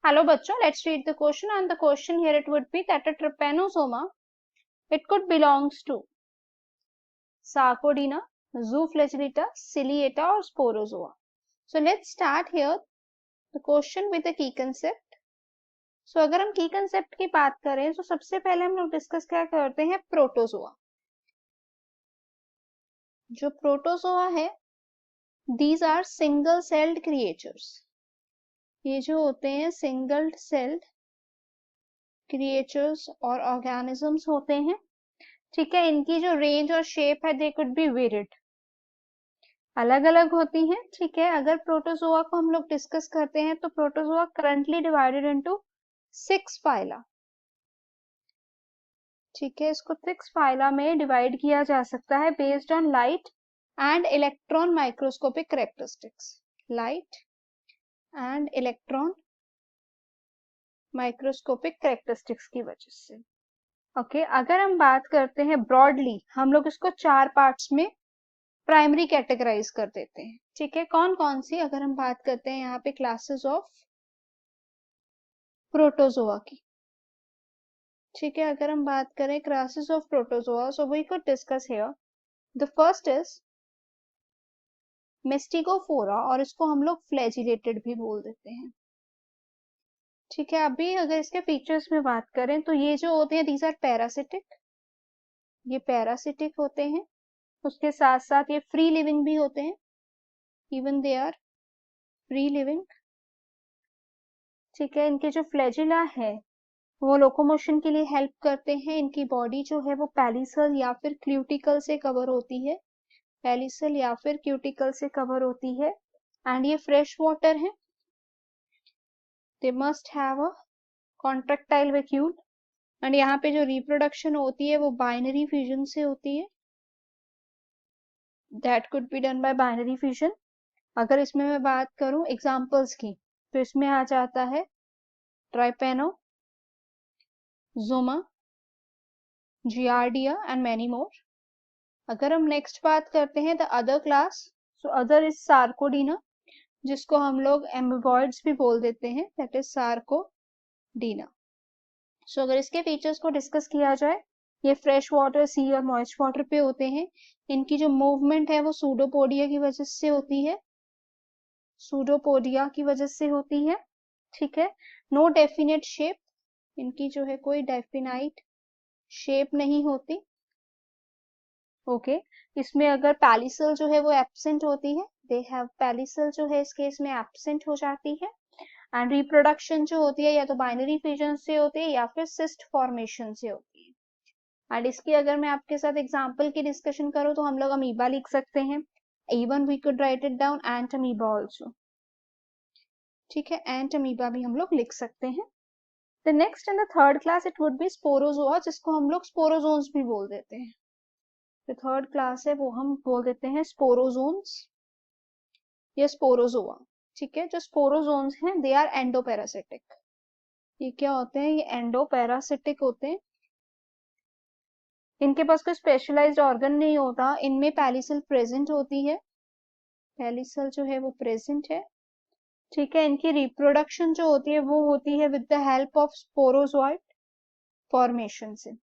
Hello bachcho, let's read the question, and the question here it would be that a trypanosoma, it could belongs to Sarcodina, Zooflagellata, Ciliata or Sporozoa. So let's start here the question with the key concept. So अगर हम key concept की बात करें तो सबसे पहले हम लोग डिस्कस क्या करते हैं, प्रोटोजोआ. जो प्रोटोजोआ है, these are single celled creatures. ये जो होते हैं सिंगल सेल्ड क्रिएचर्स और ऑर्गेनिजम्स होते हैं. ठीक है, इनकी जो रेंज और शेप है दे कुड बी वेरिड, अलग अलग होती हैं. ठीक है, अगर प्रोटोजोआ को हम लोग डिस्कस करते हैं तो protozoa currently divided into 6 phyla. ठीक है, इसको 6 फाइला में डिवाइड किया जा सकता है based on light and electron microscopic characteristics. Light and electron microscopic characteristics की वजह से. ओके, अगर हम बात करते हैं ब्रॉडली, हम लोग इसको 4 पार्ट्स में प्राइमरी कैटेगराइज कर देते हैं. ठीक है, कौन कौन सी, अगर हम बात करते हैं यहाँ पे क्लासेस ऑफ प्रोटोजोआ की. ठीक है, अगर हम बात करें classes of protozoa, so we could discuss here. The first is mastigophora, और इसको हम लोग फ्लैजिलेटेड भी बोल देते हैं. ठीक है, अभी अगर इसके फीचर्स में बात करें तो ये जो होते हैं दीज आर पैरासिटिक, ये पैरासिटिक होते हैं. उसके साथ साथ ये फ्री लिविंग भी होते हैं, even they are free living. ठीक है, इनके जो फ्लैजिला है वो लोकोमोशन के लिए हेल्प करते हैं. इनकी बॉडी जो है वो पैलिसल या फिर क्यूटिकल से कवर होती है, पैलिसल या फिर क्यूटिकल से कवर होती है. एंड ये फ्रेश वाटर है. They must have a contractile vacuole. And यहाँ पे जो रिप्रोडक्शन होती है वो बाइनरी फ्यूजन से होती है. That could be done by binary fusion. अगर इसमें मैं बात करूं एग्जांपल्स की तो इसमें आ जाता है trypanosoma, giardia and many more. अगर हम नेक्स्ट बात करते हैं the other class, so other is sarcodina, जिसको हम लोग एम्बोइड्स भी बोल देते हैं, दैट इज सार्कोडीना. सो अगर इसके फीचर्स को डिस्कस किया जाए, ये फ्रेश वाटर, सी और मॉइस्ट वाटर पे होते हैं. इनकी जो मूवमेंट है वो सूडोपोडिया की वजह से होती है, सूडोपोडिया की वजह से होती है. ठीक है, नो डेफिनेट शेप, इनकी जो है कोई डेफिनाइट शेप नहीं होती. ओके, इसमें अगर पैलिसल जो है वो एब्सेंट होती है, दे हैव पैलिसल जो है इस केस में एब्सेंट हो जाती है. एंड रिप्रोडक्शन जो होती है या तो बाइनरी फ्यूजन से होती है या फिर सिस्ट फॉर्मेशन से होती है. एंड इसकी अगर मैं आपके साथ एग्जांपल की डिस्कशन करूं तो हम लोग अमीबा लिख सकते हैं. Even we could write it down entamoeba also. ठीक है, एंट अमीबा भी हम लोग लिख सकते हैं. The next in the third class it would be Sporozoa, जिसको हम लोग स्पोरोजोन्स भी बोल देते हैं. जो थर्ड क्लास है वो हम बोल देते हैं स्पोरोजोन्स या स्पोरोजोआ. ठीक है, जो स्पोरोजोन्स हैं दे आर एंडोपैरासिटिक. ये क्या होते हैं, ये एंडोपैरासिटिक होते हैं. इनके पास कोई स्पेशलाइज्ड ऑर्गन नहीं होता. इनमें पैलिसल प्रेजेंट होती है, पैलिसल जो है वो प्रेजेंट है. ठीक है, इनकी रिप्रोडक्शन जो होती है वो होती है with the help of sporozoite formation से.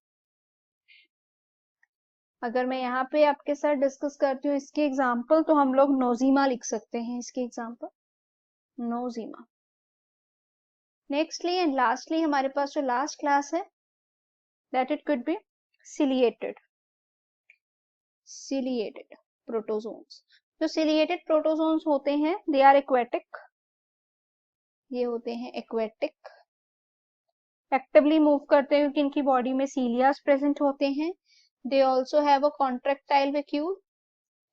अगर मैं यहाँ पे आपके साथ डिस्कस करती हूँ इसकी एग्जांपल, तो हम लोग नोजीमा लिख सकते हैं इसकी एग्जांपल, नोजीमा. नेक्स्टली एंड लास्टली हमारे पास जो लास्ट क्लास है that it could B ciliated, ciliated protozoans. जो सिलिएटेड प्रोटोजोन्स होते हैं दे आर एक्वेटिक, ये होते हैं एक्वेटिक, एक्टिवली मूव करते हैं क्योंकि इनकी बॉडी में सीलियास प्रेजेंट होते हैं. They also have a contractile vacuole.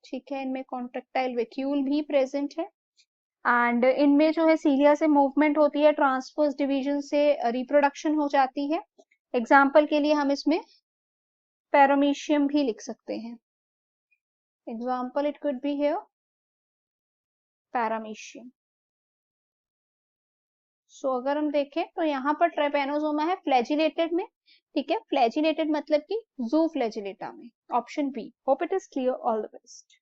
ठीक है, इनमें कॉन्ट्रैक्टाइल वैक्यूल भी प्रेजेंट है. एंड इनमें जो है सीलिया से मूवमेंट होती है, ट्रांसवर्स डिवीजन से रिप्रोडक्शन हो जाती है. एग्जाम्पल के लिए हम इसमें पैरामीशियम भी लिख सकते हैं. Example it could be here paramecium. So अगर हम देखें तो यहाँ पर ट्राइपेनोसोमा है फ्लैजिलेटेड में. ठीक है, फ्लैजिलेटेड मतलब कि जूफ्लैजिलेटा में. Option B. Hope it is clear. All the best.